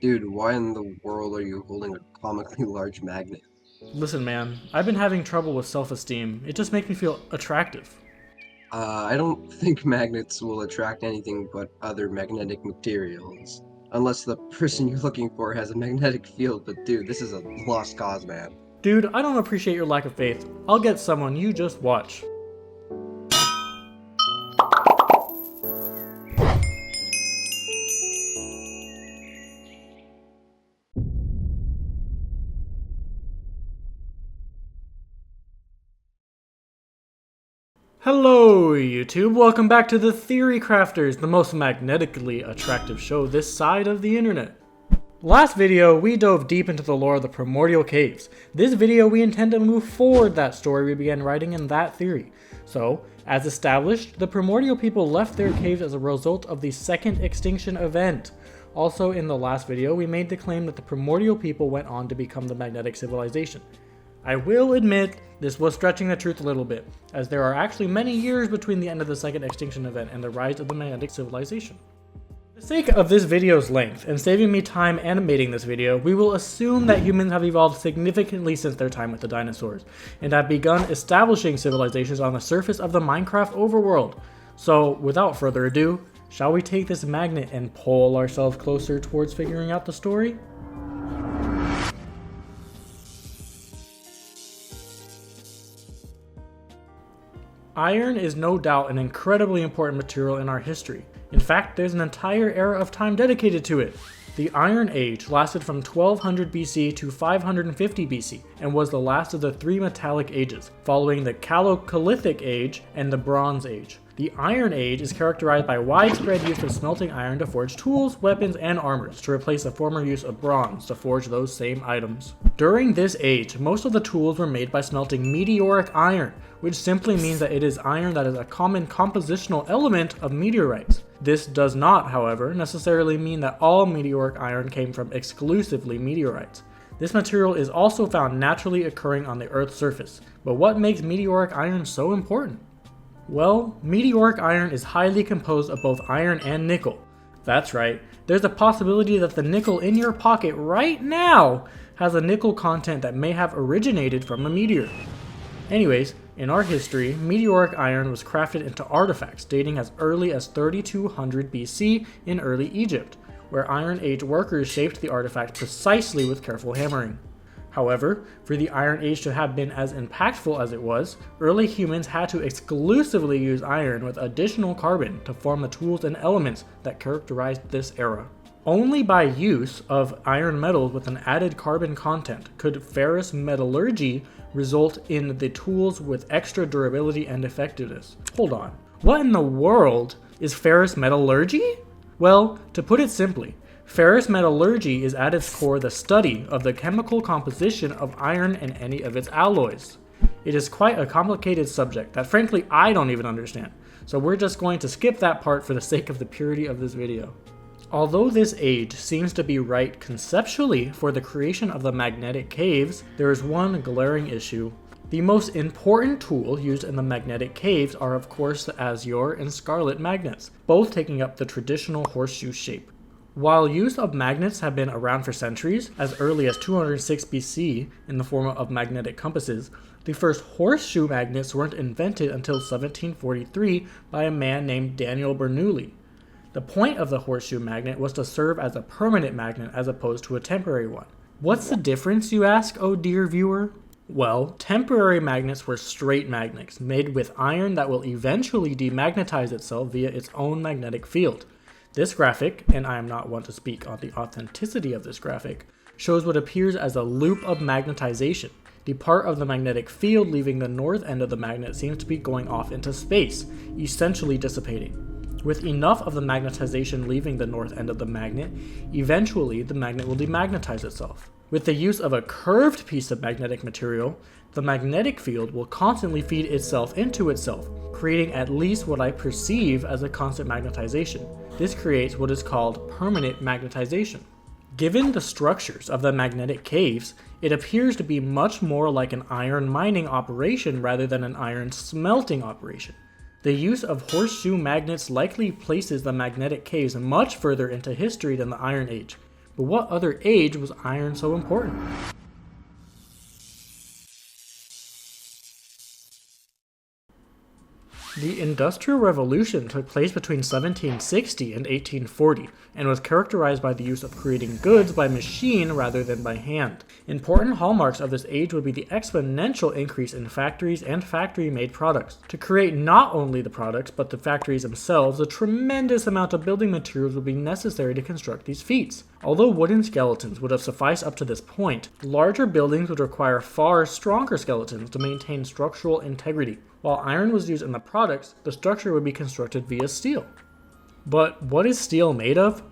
Dude, why in the world are you holding a comically large magnet? Listen, man, I've been having trouble with self-esteem. It just makes me feel attractive. I don't think magnets will attract anything but other magnetic materials. Unless the person you're looking for has a magnetic field, but dude, this is a lost cause, man. Dude, I don't appreciate your lack of faith. I'll get someone, you just watch. Hello, YouTube. Welcome back to the Theory Crafters, the most magnetically attractive show this side of the internet. Last video, we dove deep into the lore of the primordial caves. This video, we intend to move forward that story we began writing in that theory. So, as established, the primordial people left their caves as a result of the second extinction event. Also, in the last video, we made the claim that the primordial people went on to become the magnetic civilization. I will admit, this was stretching the truth a little bit, as there are actually many years between the end of the second extinction event and the rise of the magnetic civilization. For the sake of this video's length, and saving me time animating this video, we will assume that humans have evolved significantly since their time with the dinosaurs, and have begun establishing civilizations on the surface of the Minecraft overworld. So, without further ado, shall we take this magnet and pull ourselves closer towards figuring out the story? Iron is no doubt an incredibly important material in our history. In fact, there's an entire era of time dedicated to it. The Iron Age lasted from 1200 BC to 550 BC and was the last of the three metallic ages, following the Chalcolithic Age and the Bronze Age. The Iron Age is characterized by widespread use of smelting iron to forge tools, weapons, and armors, to replace the former use of bronze to forge those same items. During this age, most of the tools were made by smelting meteoric iron, which simply means that it is iron that is a common compositional element of meteorites. This does not, however, necessarily mean that all meteoric iron came from exclusively meteorites. This material is also found naturally occurring on the Earth's surface, but what makes meteoric iron so important? Well, meteoric iron is highly composed of both iron and nickel. That's right, there's a possibility that the nickel in your pocket right now has a nickel content that may have originated from a meteor. Anyways, in our history, meteoric iron was crafted into artifacts dating as early as 3200 BC in early Egypt, where Iron Age workers shaped the artifact precisely with careful hammering. However, for the Iron Age to have been as impactful as it was, early humans had to exclusively use iron with additional carbon to form the tools and elements that characterized this era. Only by use of iron metals with an added carbon content could ferrous metallurgy result in the tools with extra durability and effectiveness. Hold on, what in the world is ferrous metallurgy? Well, to put it simply, ferrous metallurgy is at its core the study of the chemical composition of iron and any of its alloys. It is quite a complicated subject that frankly I don't even understand, so we're just going to skip that part for the sake of the purity of this video. Although this age seems to be right conceptually for the creation of the magnetic caves, there is one glaring issue. The most important tool used in the magnetic caves are of course the azure and scarlet magnets, both taking up the traditional horseshoe shape. While use of magnets have been around for centuries, as early as 206 BC in the form of magnetic compasses, the first horseshoe magnets weren't invented until 1743 by a man named Daniel Bernoulli. The point of the horseshoe magnet was to serve as a permanent magnet as opposed to a temporary one. What's the difference, you ask, oh dear viewer? Well, temporary magnets were straight magnets made with iron that will eventually demagnetize itself via its own magnetic field. This graphic, and I am not one to speak on the authenticity of this graphic, shows what appears as a loop of magnetization. The part of the magnetic field leaving the north end of the magnet seems to be going off into space, essentially dissipating. With enough of the magnetization leaving the north end of the magnet, eventually the magnet will demagnetize itself. With the use of a curved piece of magnetic material, the magnetic field will constantly feed itself into itself, creating at least what I perceive as a constant magnetization. This creates what is called permanent magnetization. Given the structures of the magnetic caves, it appears to be much more like an iron mining operation rather than an iron smelting operation. The use of horseshoe magnets likely places the magnetic caves much further into history than the Iron Age, But what other age was iron so important? The Industrial Revolution took place between 1760 and 1840 and was characterized by the use of creating goods by machine rather than by hand. Important hallmarks of this age would be the exponential increase in factories and factory-made products. To create not only the products but the factories themselves, a tremendous amount of building materials would be necessary to construct these feats. Although wooden skeletons would have sufficed up to this point, larger buildings would require far stronger skeletons to maintain structural integrity. While iron was used in the products, the structure would be constructed via steel. But what is steel made of?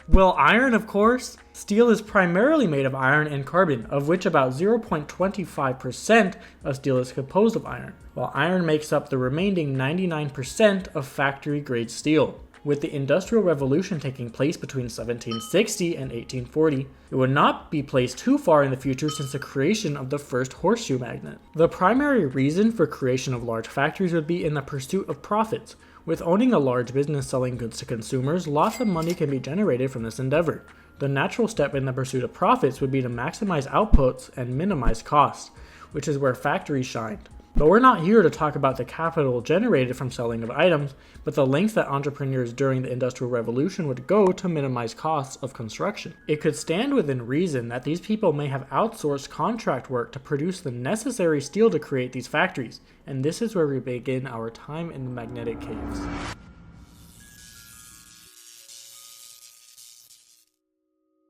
Well, iron, of course. Steel is primarily made of iron and carbon, of which about 0.25% of steel is composed of iron, while iron makes up the remaining 99% of factory-grade steel. With the Industrial Revolution taking place between 1760 and 1840, it would not be placed too far in the future since the creation of the first horseshoe magnet. The primary reason for creation of large factories would be in the pursuit of profits. With owning a large business selling goods to consumers, lots of money can be generated from this endeavor. The natural step in the pursuit of profits would be to maximize outputs and minimize costs, which is where factories shined. But we're not here to talk about the capital generated from selling of items, but the lengths that entrepreneurs during the Industrial Revolution would go to minimize costs of construction. It could stand within reason that these people may have outsourced contract work to produce the necessary steel to create these factories, and this is where we begin our time in the magnetic caves.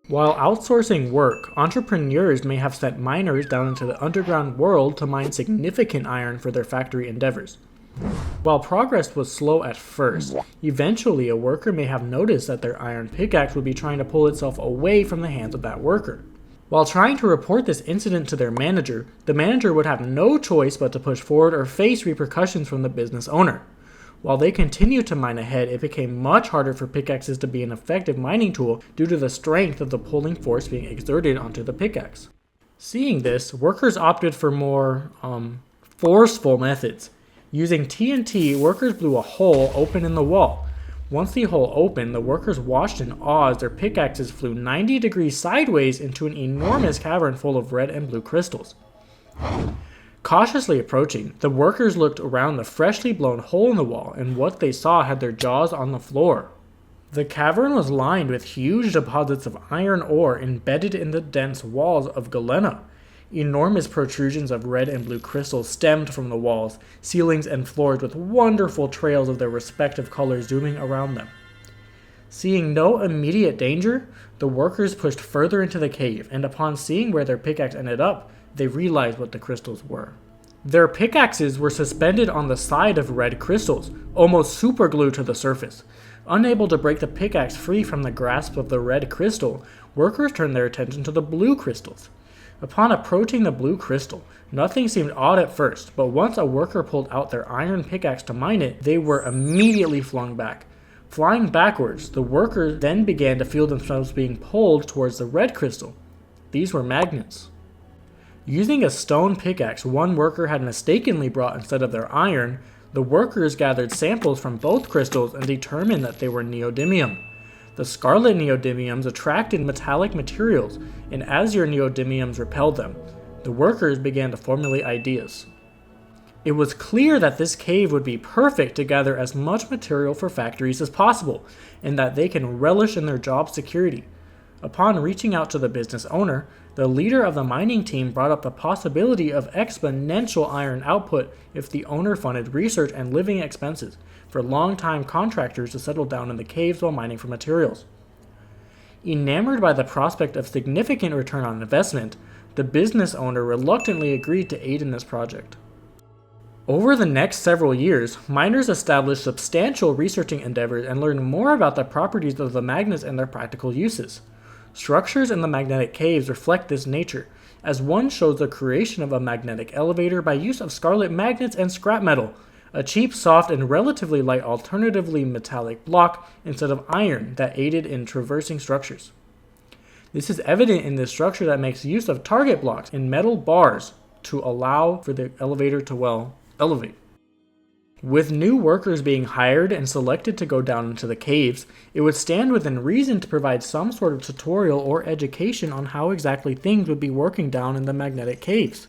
While outsourcing work, entrepreneurs may have sent miners down into the underground world to mine significant iron for their factory endeavors. While progress was slow at first, eventually a worker may have noticed that their iron pickaxe would be trying to pull itself away from the hands of that worker. While trying to report this incident to their manager, the manager would have no choice but to push forward or face repercussions from the business owner. While they continued to mine ahead, it became much harder for pickaxes to be an effective mining tool due to the strength of the pulling force being exerted onto the pickaxe. Seeing this, workers opted for more forceful methods. Using TNT, workers blew a hole open in the wall. Once the hole opened, the workers watched in awe as their pickaxes flew 90 degrees sideways into an enormous cavern full of red and blue crystals. Cautiously approaching, the workers looked around the freshly blown hole in the wall, and what they saw had their jaws on the floor. The cavern was lined with huge deposits of iron ore embedded in the dense walls of galena. Enormous protrusions of red and blue crystals stemmed from the walls, ceilings, and floors with wonderful trails of their respective colors zooming around them. Seeing no immediate danger, the workers pushed further into the cave, and upon seeing where their pickaxe ended up, they realized what the crystals were. Their pickaxes were suspended on the side of red crystals, almost superglued to the surface. Unable to break the pickaxe free from the grasp of the red crystal, workers turned their attention to the blue crystals. Upon approaching the blue crystal, nothing seemed odd at first, but once a worker pulled out their iron pickaxe to mine it, they were immediately flung back. Flying backwards, the workers then began to feel themselves being pulled towards the red crystal. These were magnets. Using a stone pickaxe one worker had mistakenly brought instead of their iron, the workers gathered samples from both crystals and determined that they were neodymium. The scarlet neodymiums attracted metallic materials, and azure neodymiums repelled them. The workers began to formulate ideas. It was clear that this cave would be perfect to gather as much material for factories as possible, and that they can relish in their job security. Upon reaching out to the business owner, the leader of the mining team brought up the possibility of exponential iron output if the owner funded research and living expenses for long-time contractors to settle down in the caves while mining for materials. Enamored by the prospect of significant return on investment, the business owner reluctantly agreed to aid in this project. Over the next several years, miners established substantial researching endeavors and learned more about the properties of the magnets and their practical uses. Structures in the magnetic caves reflect this nature, as one shows the creation of a magnetic elevator by use of scarlet magnets and scrap metal, a cheap, soft, and relatively light alternatively metallic block instead of iron that aided in traversing structures. This is evident in the structure that makes use of target blocks in metal bars to allow for the elevator to elevate. With new workers being hired and selected to go down into the caves, it would stand within reason to provide some sort of tutorial or education on how exactly things would be working down in the magnetic caves.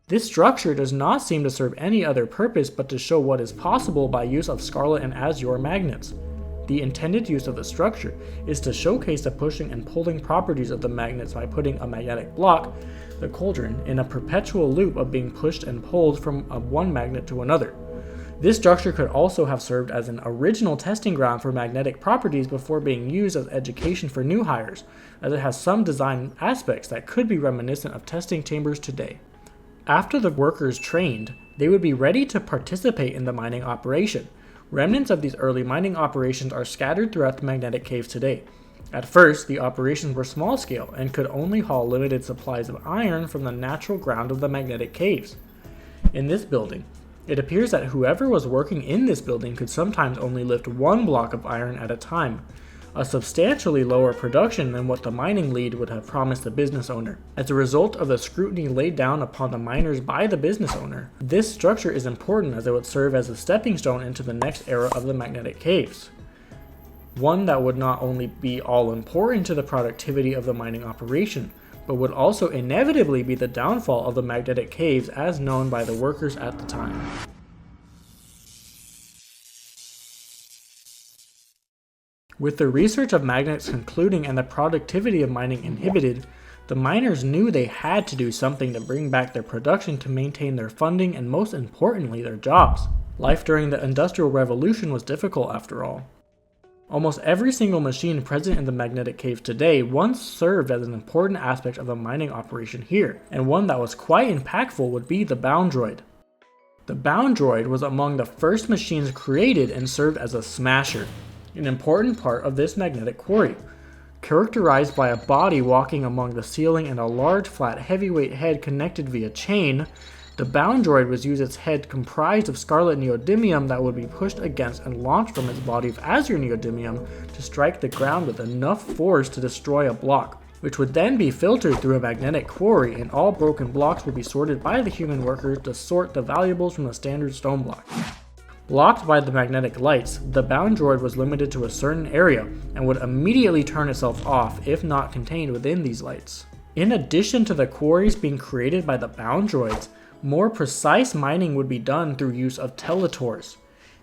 This structure does not seem to serve any other purpose but to show what is possible by use of scarlet and azure magnets. The intended use of the structure is to showcase the pushing and pulling properties of the magnets by putting a magnetic block, the cauldron, in a perpetual loop of being pushed and pulled from one magnet to another. This structure could also have served as an original testing ground for magnetic properties before being used as education for new hires, as it has some design aspects that could be reminiscent of testing chambers today. After the workers trained, they would be ready to participate in the mining operation. Remnants of these early mining operations are scattered throughout the magnetic caves today. At first, the operations were small scale and could only haul limited supplies of iron from the natural ground of the magnetic caves. In this building, it appears that whoever was working in this building could sometimes only lift one block of iron at a time, a substantially lower production than what the mining lead would have promised the business owner. As a result of the scrutiny laid down upon the miners by the business owner, this structure is important as it would serve as a stepping stone into the next era of the magnetic caves. One that would not only be all important to the productivity of the mining operation, but would also inevitably be the downfall of the magnetic caves as known by the workers at the time. With the research of magnets concluding and the productivity of mining inhibited, the miners knew they had to do something to bring back their production to maintain their funding and most importantly their jobs. Life during the Industrial Revolution was difficult after all. Almost every single machine present in the magnetic caves today once served as an important aspect of the mining operation here, and one that was quite impactful would be the bound droid. The bound droid was among the first machines created and served as a smasher, an important part of this magnetic quarry. Characterized by a body walking along the ceiling and a large flat heavyweight head connected via chain, the bound droid was used its head comprised of scarlet neodymium that would be pushed against and launched from its body of azure neodymium to strike the ground with enough force to destroy a block, which would then be filtered through a magnetic quarry, and all broken blocks would be sorted by the human workers to sort the valuables from the standard stone block. Blocked by the magnetic lights, the bound droid was limited to a certain area and would immediately turn itself off if not contained within these lights. In addition to the quarries being created by the bound droids, more precise mining would be done through use of teletors.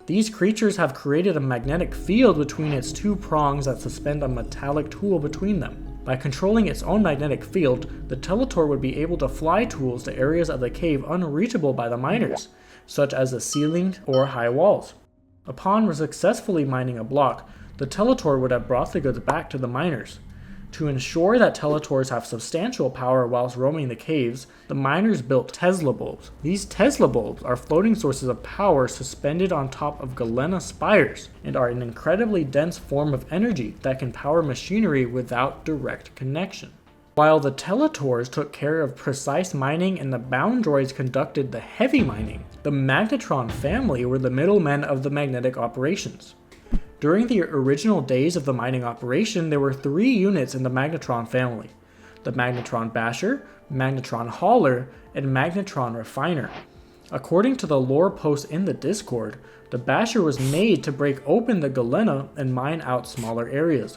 These creatures have created a magnetic field between its two prongs that suspend a metallic tool between them. By controlling its own magnetic field, the teletor would be able to fly tools to areas of the cave unreachable by the miners, such as the ceiling or high walls. Upon successfully mining a block, the teletor would have brought the goods back to the miners. To ensure that teletors have substantial power whilst roaming the caves, the miners built Tesla bulbs. These Tesla bulbs are floating sources of power suspended on top of galena spires and are an incredibly dense form of energy that can power machinery without direct connection. While the teletors took care of precise mining and the bound droids conducted the heavy mining, the magnetron family were the middlemen of the magnetic operations. During the original days of the mining operation, there were 3 units in the magnetron family: the magnetron basher, magnetron hauler, and magnetron refiner. According to the lore post in the Discord, the basher was made to break open the galena and mine out smaller areas.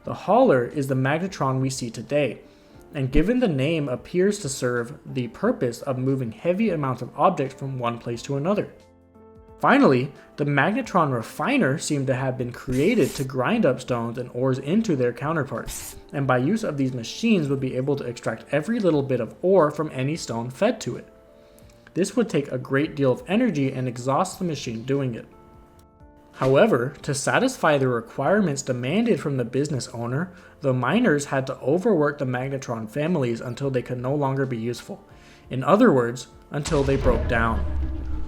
The hauler is the magnetron we see today, and given the name appears to serve the purpose of moving heavy amounts of objects from one place to another. Finally, the magnetron refiner seemed to have been created to grind up stones and ores into their counterparts, and by use of these machines would be able to extract every little bit of ore from any stone fed to it. This would take a great deal of energy and exhaust the machine doing it. However, to satisfy the requirements demanded from the business owner, the miners had to overwork the magnetron families until they could no longer be useful. In other words, until they broke down.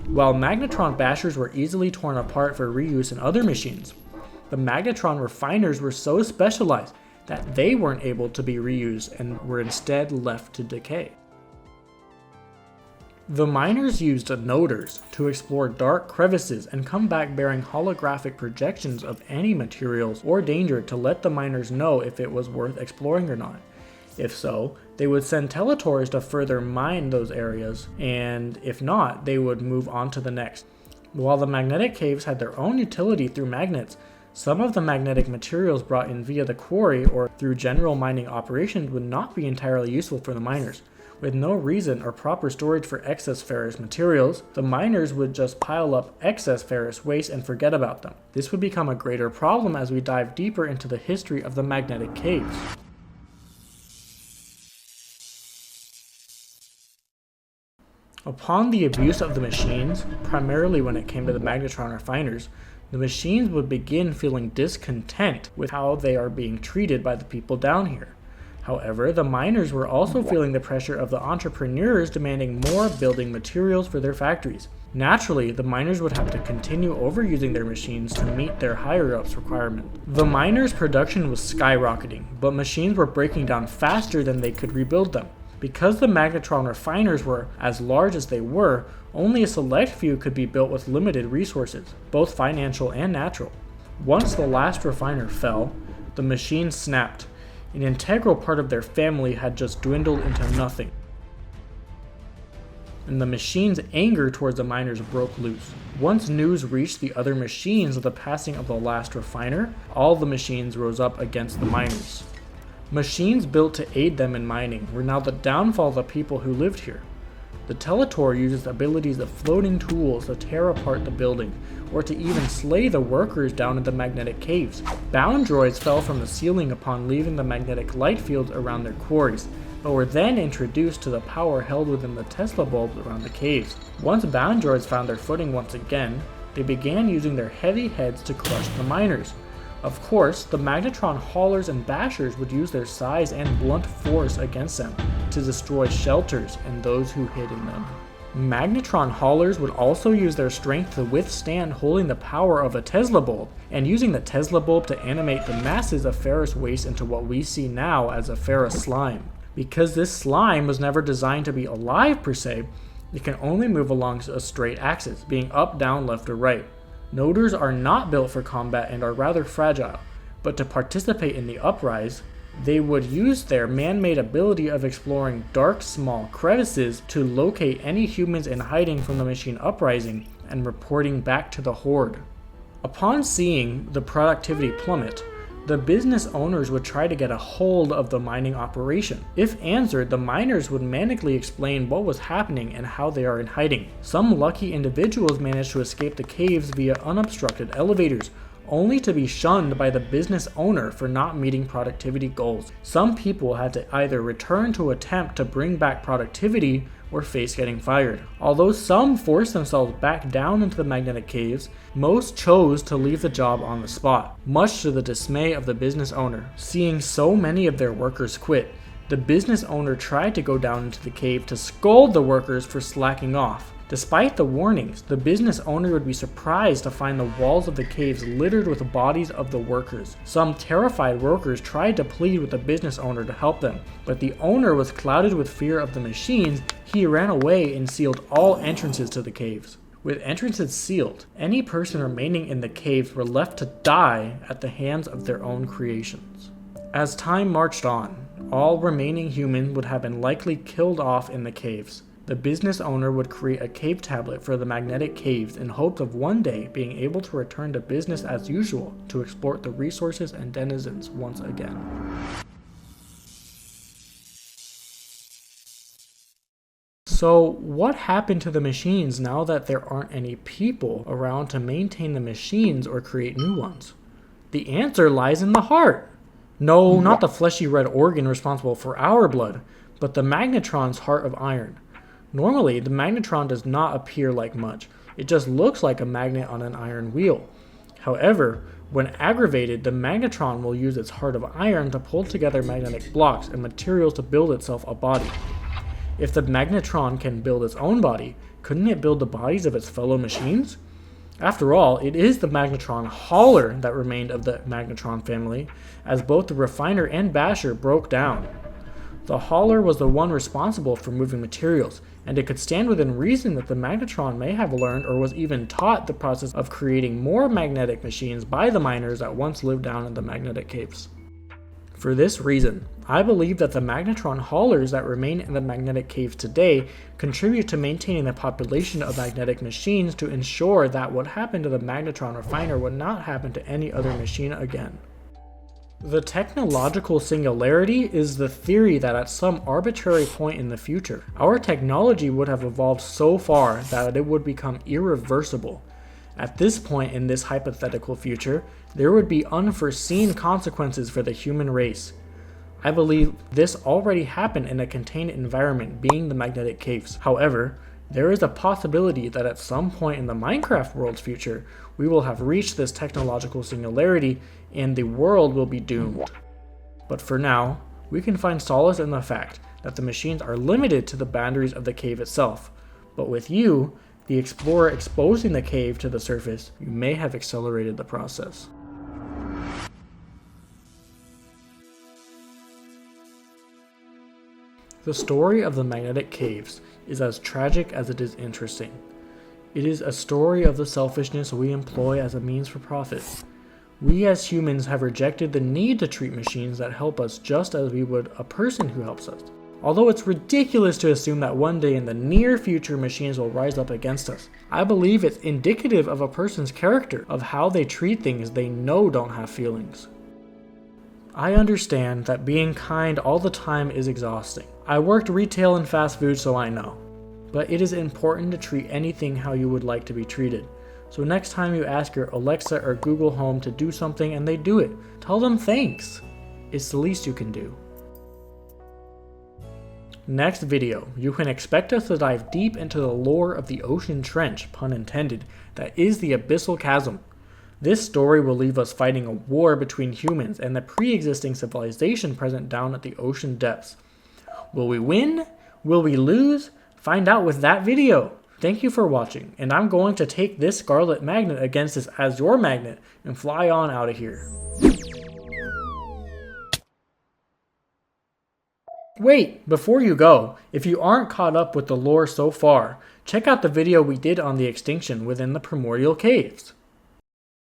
While magnetron bashers were easily torn apart for reuse in other machines, the magnetron refiners were so specialized that they weren't able to be reused and were instead left to decay. The miners used noders to explore dark crevices and come back bearing holographic projections of any materials or danger to let the miners know if it was worth exploring or not. If so, they would send teletors to further mine those areas, and if not, they would move on to the next. While the magnetic caves had their own utility through magnets, some of the magnetic materials brought in via the quarry or through general mining operations would not be entirely useful for the miners. With no reason or proper storage for excess ferrous materials, the miners would just pile up excess ferrous waste and forget about them. This would become a greater problem as we dive deeper into the history of the magnetic caves. Upon the abuse of the machines, primarily when it came to the magnetron refiners, the machines would begin feeling discontent with how they are being treated by the people down here. However, the miners were also feeling the pressure of the entrepreneurs demanding more building materials for their factories. Naturally, the miners would have to continue overusing their machines to meet their higher-ups' requirement. The miners' production was skyrocketing, but machines were breaking down faster than they could rebuild them. Because the magnetron refiners were as large as they were, only a select few could be built with limited resources, both financial and natural. Once the last refiner fell, the machine snapped. An integral part of their family had just dwindled into nothing. And the machine's anger towards the miners broke loose. Once news reached the other machines of the passing of the last refiner, all the machines rose up against the miners. Machines built to aid them in mining were now the downfall of the people who lived here. The Teletor uses the abilities of floating tools to tear apart the building, or to even slay the workers down in the magnetic caves. Bound droids fell from the ceiling upon leaving the magnetic light fields around their quarries, but were then introduced to the power held within the Tesla bulbs around the caves. Once bound droids found their footing once again, they began using their heavy heads to crush the miners. Of course, the magnetron haulers and bashers would use their size and blunt force against them to destroy shelters and those who hid in them. Magnetron haulers would also use their strength to withstand holding the power of a Tesla bulb, and using the Tesla bulb to animate the masses of ferrous waste into what we see now as a ferrous slime. Because this slime was never designed to be alive per se, it can only move along a straight axis, being up, down, left, or right. Noders are not built for combat and are rather fragile, but to participate in the Uprising, they would use their man-made ability of exploring dark, small crevices to locate any humans in hiding from the machine Uprising and reporting back to the Horde. Upon seeing the productivity plummet, the business owners would try to get a hold of the mining operation. If answered, the miners would manically explain what was happening and how they are in hiding. Some lucky individuals managed to escape the caves via unobstructed elevators, only to be shunned by the business owner for not meeting productivity goals. Some people had to either return to attempt to bring back productivity or face getting fired. Although some forced themselves back down into the magnetic caves, most chose to leave the job on the spot, much to the dismay of the business owner. Seeing so many of their workers quit, the business owner tried to go down into the cave to scold the workers for slacking off. Despite the warnings, the business owner would be surprised to find the walls of the caves littered with bodies of the workers. Some terrified workers tried to plead with the business owner to help them, but the owner was clouded with fear of the machines. He ran away and sealed all entrances to the caves. With entrances sealed, any person remaining in the caves were left to die at the hands of their own creations. As time marched on, all remaining humans would have been likely killed off in the caves. The business owner would create a cave tablet for the magnetic caves in hopes of one day being able to return to business as usual to exploit the resources and denizens once again. So what happened to the machines now that there aren't any people around to maintain the machines or create new ones? The answer lies in the heart. No, not the fleshy red organ responsible for our blood, but the magnetron's heart of iron. Normally, the magnetron does not appear like much. It just looks like a magnet on an iron wheel. However, when aggravated, the magnetron will use its heart of iron to pull together magnetic blocks and materials to build itself a body. If the magnetron can build its own body, couldn't it build the bodies of its fellow machines? After all, it is the magnetron hauler that remained of the magnetron family, as both the refiner and basher broke down. The hauler was the one responsible for moving materials, and it could stand within reason that the magnetron may have learned or was even taught the process of creating more magnetic machines by the miners that once lived down in the magnetic caves. For this reason, I believe that the magnetron haulers that remain in the magnetic caves today contribute to maintaining the population of magnetic machines to ensure that what happened to the magnetron refiner would not happen to any other machine again. The technological singularity is the theory that at some arbitrary point in the future, our technology would have evolved so far that it would become irreversible. At this point in this hypothetical future, there would be unforeseen consequences for the human race. I believe this already happened in a contained environment, being the magnetic caves. However, there is a possibility that at some point in the Minecraft world's future, we will have reached this technological singularity and the world will be doomed. But for now, we can find solace in the fact that the machines are limited to the boundaries of the cave itself. But with you, the explorer exposing the cave to the surface, you may have accelerated the process. The story of the magnetic caves is as tragic as it is interesting. It is a story of the selfishness we employ as a means for profit. We as humans have rejected the need to treat machines that help us just as we would a person who helps us. Although it's ridiculous to assume that one day in the near future machines will rise up against us, I believe it's indicative of a person's character, of how they treat things they know don't have feelings. I understand that being kind all the time is exhausting. I worked retail and fast food, so I know. But it is important to treat anything how you would like to be treated. So next time you ask your Alexa or Google Home to do something and they do it, tell them thanks. It's the least you can do. Next video, you can expect us to dive deep into the lore of the ocean trench, pun intended, that is the abyssal chasm. This story will leave us fighting a war between humans and the pre-existing civilization present down at the ocean depths. Will we win? Will we lose? Find out with that video. Thank you for watching, and I'm going to take this scarlet magnet against this azure magnet and fly on out of here. Wait, before you go, if you aren't caught up with the lore so far, check out the video we did on the extinction within the primordial caves.